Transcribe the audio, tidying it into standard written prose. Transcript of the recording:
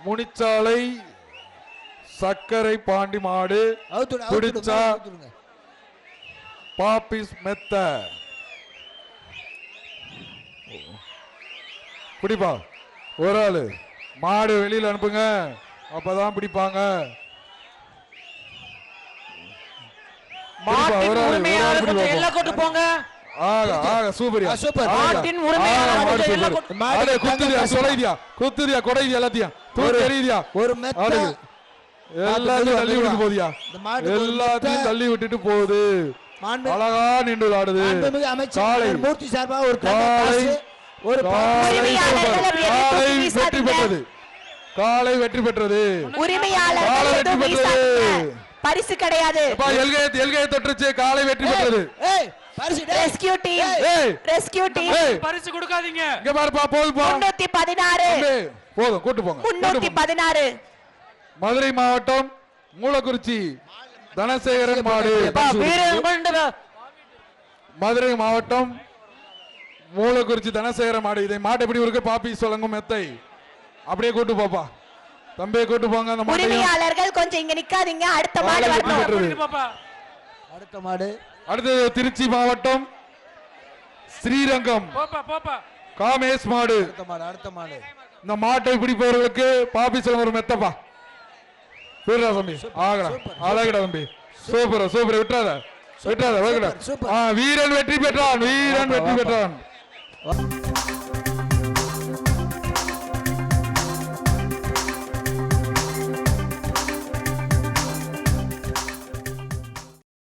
முனிச்சாலை சக்கரை பாண்டி மாடு பிடிச்சா பாப்பிஸ் மெத்த பிடிப்பா. ஒரு ஆளு மாடு வெளியில் அனுப்புங்க, அப்பதான் பிடிப்பாங்க. எல்லாத்தையும் தள்ளி விட்டுட்டு போகுது. அழகா நின்று ஆடுது. மூர்த்தி சார்பா ஒரு வெற்றி பெற்றது. காலை வெற்றி பெற்றது. பரிசு கிடையாது. எல்கையை தொட்டுச்சு. காலை வெற்றி பெற்றது. ரெஸ்கியூ டீம் பரிசு கொடுக்காதீங்க. இங்க பாருப்பா, போதும்பா. 316 போதும், கூட்டு போங்க. 316 மதுரை மாவட்டம் மூலக்குறிச்சி தனசேகரன் மாடு. மதுரை மாவட்டம் மூலக்குறிச்சி தனசேகரன் மாடு. இதை மாட்டு எப்படி இருக்கு? பாப்பி சொல்லங்கும் மெத்தை அப்படியே கூட்டு போப்பா. தம்பியை கூட்டு போங்க. அந்த உரிமையாளர்கள் கொஞ்சம் இங்க நிக்காதீங்க. அடுத்த மாடு வரணும். அடுத்த மாடு அடுத்தது திருச்சி மாவட்டம் ஸ்ரீரங்கம் காமேஷ் மாடு. அடுத்த மாடு. இந்த மாட்டை பிடிப்பவர்களுக்கு பாப்பி சொல்ல ஒரு மெத்தப்பா. தம்பி ஆகடா, அழகடா தம்பி. Super super. விட்டுறாத விட்டுறாத. வீரன் வெற்றி பெற்றான். வீரன் வெற்றி பெற்றான்.